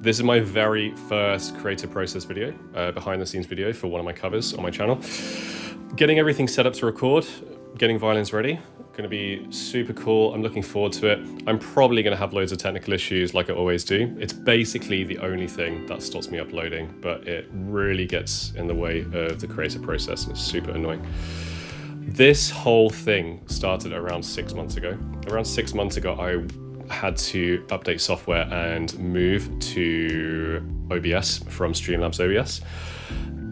This is my very first creative process video, behind the scenes video for one of my covers on my channel. Getting everything set up to record, getting violins ready, gonna be super cool. I'm looking forward to it. I'm probably gonna have loads of technical issues like I always do. It's basically the only thing that stops me uploading, but it really gets in the way of the creative process and it's super annoying. This whole thing started around 6 months ago. Around 6 months ago, I had to update software and move to OBS from Streamlabs OBS.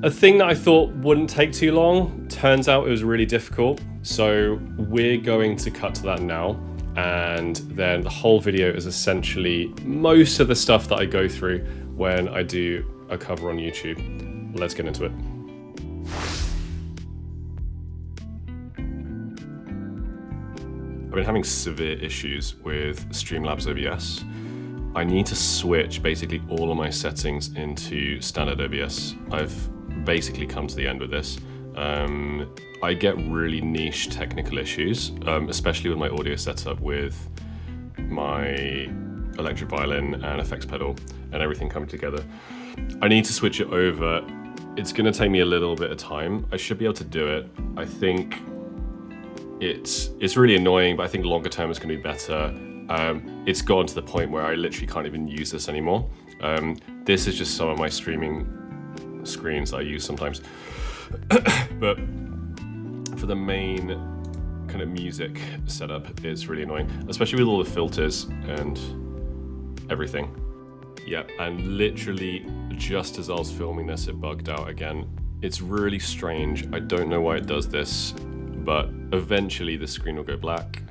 A thing that I thought wouldn't take too long, turns out it was really difficult. So we're going to cut to that now. And then the whole video is essentially most of the stuff that I go through when I do a cover on YouTube. Let's get into it. I've been having severe issues with Streamlabs OBS. I need to switch basically all of my settings into standard OBS. I've basically come to the end with this. I get really niche technical issues, especially with my audio setup with my electric violin and effects pedal and everything coming together. I need to switch it over. It's gonna take me a little bit of time. I should be able to do it. I think it's really annoying, but I think longer term it's gonna be better. It's gotten to the point where I literally can't even use this anymore. This is just some of my streaming screens that I use sometimes. But for the main kind of music setup, it's really annoying, especially with all the filters and everything. Yeah, and literally just as I was filming this, it bugged out again. It's really strange. I don't know why it does this, but eventually the screen will go black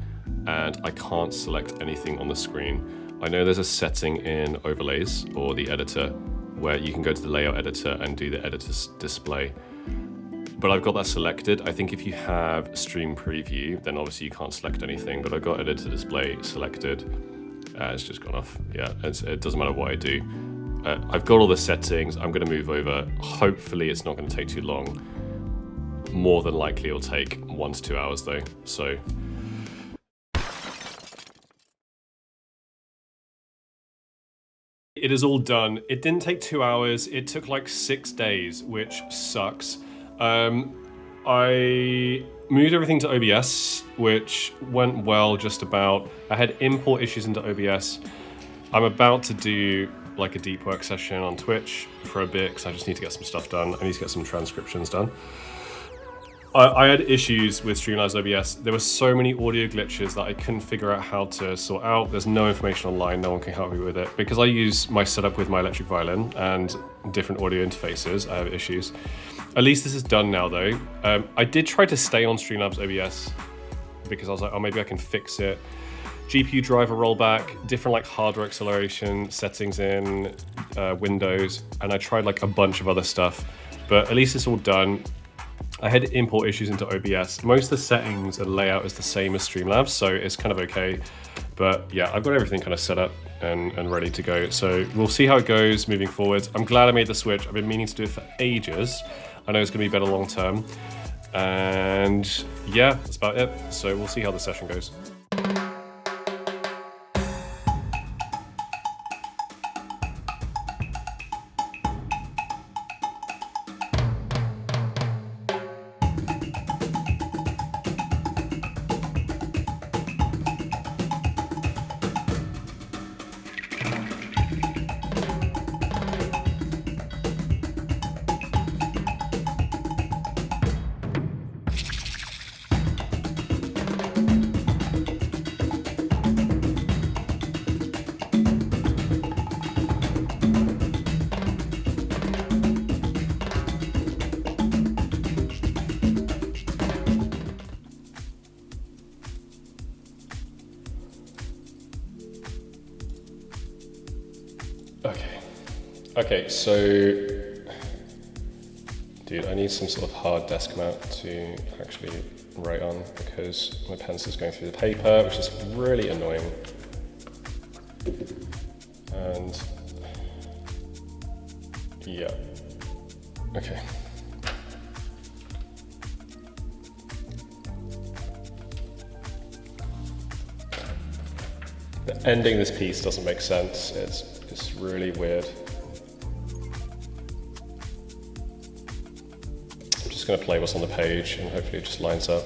and I can't select anything on the screen. I know there's a setting in overlays or the editor where you can go to the layout editor and do the editor's display. But I've got that selected. I think if you have stream preview, then obviously you can't select anything, but I've got editor display selected. It's just gone off. Yeah, it doesn't matter what I do. I've got all the settings. I'm gonna move over. Hopefully it's not gonna take too long. More than likely it'll take 1 to 2 hours though, so. It is all done. It didn't take 2 hours. It took like 6 days, which sucks. I moved everything to OBS, which went well just about. I had import issues into OBS. I'm about to do like a deep work session on Twitch for a bit because I just need to get some stuff done. I need to get some transcriptions done. I had issues with Streamlabs OBS. There were so many audio glitches that I couldn't figure out how to sort out. There's no information online, no one can help me with it. Because I use my setup with my electric violin and different audio interfaces, I have issues. At least this is done now though. I did try to stay on Streamlabs OBS because I was like, oh, maybe I can fix it. GPU driver rollback, different like hardware acceleration settings in Windows, and I tried like a bunch of other stuff, but at least it's all done. I had import issues into OBS. Most of the settings and layout is the same as Streamlabs, so it's kind of okay. But yeah, I've got everything kind of set up and ready to go. So we'll see how it goes moving forward. I'm glad I made the switch. I've been meaning to do it for ages. I know it's gonna be better long term. And yeah, that's about it. So we'll see how the session goes. Okay, so, dude, I need some sort of hard desk mount to actually write on because my pencil's going through the paper, which is really annoying. And yeah, okay. Ending this piece doesn't make sense. It's It's really weird. I'm just going to play what's on the page and hopefully it just lines up.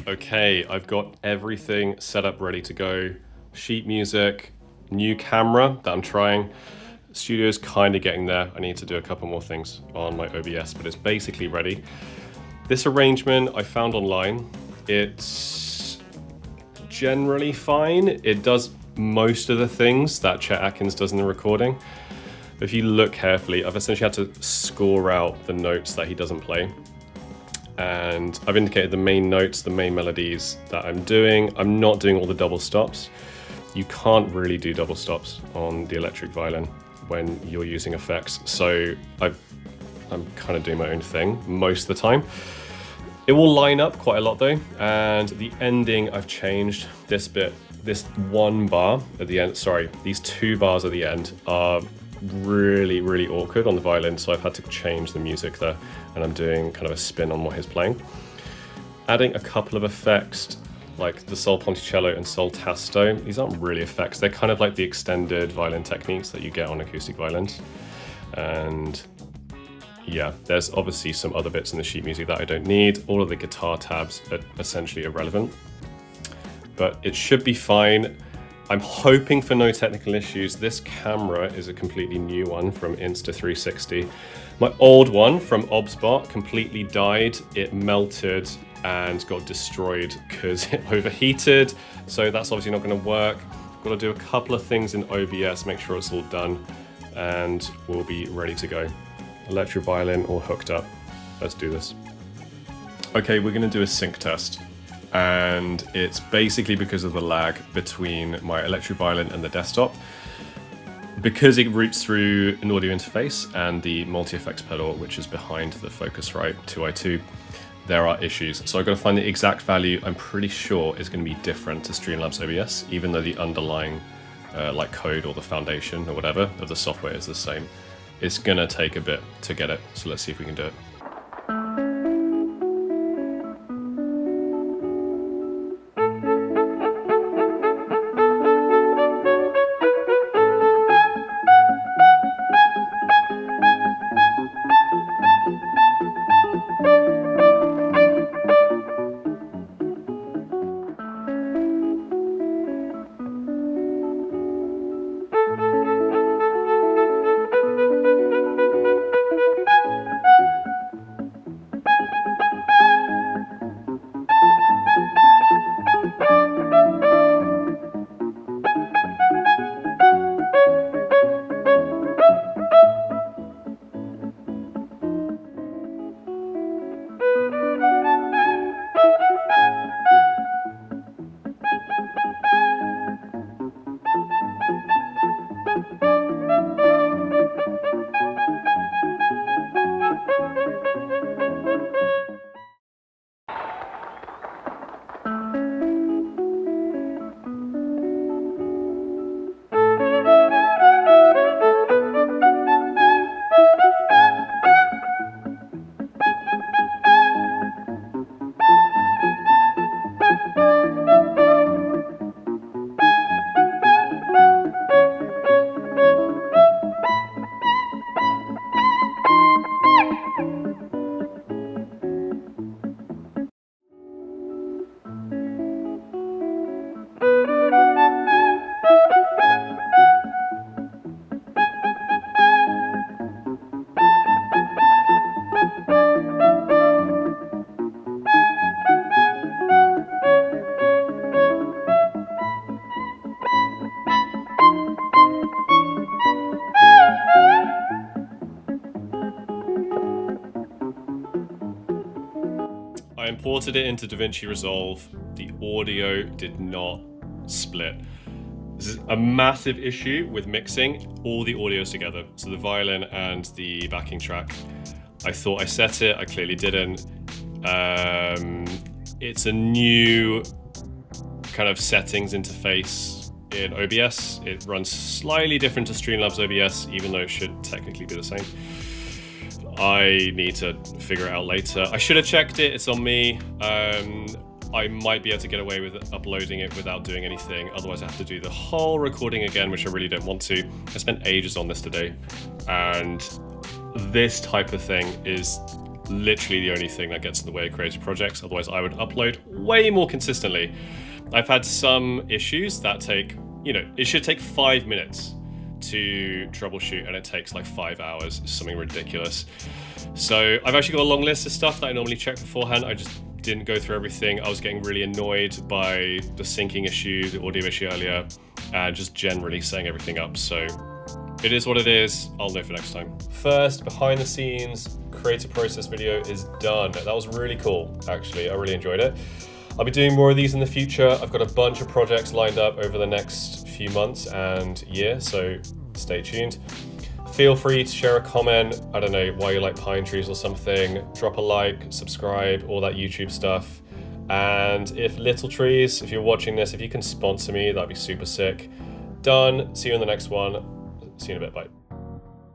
Okay, I've got everything set up ready to go. Sheet music, new camera that I'm trying. Studio's kind of getting there. I need to do a couple more things on my OBS, but it's basically ready. This arrangement I found online. It's generally fine. It does most of the things that Chet Atkins does in the recording. If you look carefully, I've essentially had to score out the notes that he doesn't play. And I've indicated the main notes, the main melodies that I'm doing. I'm not doing all the double stops. You can't really do double stops on the electric violin when you're using effects. So I'm kind of doing my own thing most of the time. It will line up quite a lot though. And the ending I've changed this bit, this one bar at the end, sorry, these two bars at the end are really, really awkward on the violin, so I've had to change the music there, and I'm doing kind of a spin on what he's playing. Adding a couple of effects, like the sol ponticello and sol tasto. These aren't really effects, they're kind of like the extended violin techniques that you get on acoustic violins. And yeah, there's obviously some other bits in the sheet music that I don't need. All of the guitar tabs are essentially irrelevant, but it should be fine. I'm hoping for no technical issues. This camera is a completely new one from Insta360. My old one from Obsbot completely died. It melted and got destroyed because it overheated. So that's obviously not going to work. Got to do a couple of things in OBS, make sure it's all done, and we'll be ready to go. Electric violin all hooked up. Let's do this. Okay, we're going to do a sync test. And it's basically because of the lag between my electric violin and the desktop. Because it routes through an audio interface and the multi-effects pedal, which is behind the Focusrite 2i2, there are issues. So I've got to find the exact value. I'm pretty sure is going to be different to Streamlabs OBS, even though the underlying like code or the foundation or whatever of the software is the same. It's going to take a bit to get it. So let's see if we can do it. imported it into DaVinci Resolve. The audio did not split. This is a massive issue with mixing all the audios together. So the violin and the backing track. I thought I set it, I clearly didn't. It's a new kind of settings interface in OBS. It runs slightly different to Streamlabs OBS, even though it should technically be the same. I need to figure it out later. I should have checked it, it's on me. I might be able to get away with uploading it without doing anything. Otherwise I have to do the whole recording again, which I really don't want to. I spent ages on this today, and this type of thing is literally the only thing that gets in the way of creative projects. Otherwise I would upload way more consistently. I've had some issues that take, it should take 5 minutes to troubleshoot, and it takes like 5 hours. It's something ridiculous. So I've actually got a long list of stuff that I normally check beforehand. I just didn't go through everything. I was getting really annoyed by the syncing issue, the audio issue earlier, and just generally setting everything up. So it is what it is. I'll know for next time. First, behind the scenes creative process video is done. That was really cool, actually. I really enjoyed it. I'll be doing more of these in the future. I've got a bunch of projects lined up over the next few months and year, so stay tuned. Feel free to share a comment, I don't know, why you like pine trees or something. Drop a like, subscribe, all that YouTube stuff. And if Little Trees, if you're watching this, if you can sponsor me, that'd be super sick. Done. See you in the next one. See you in a bit. Bye.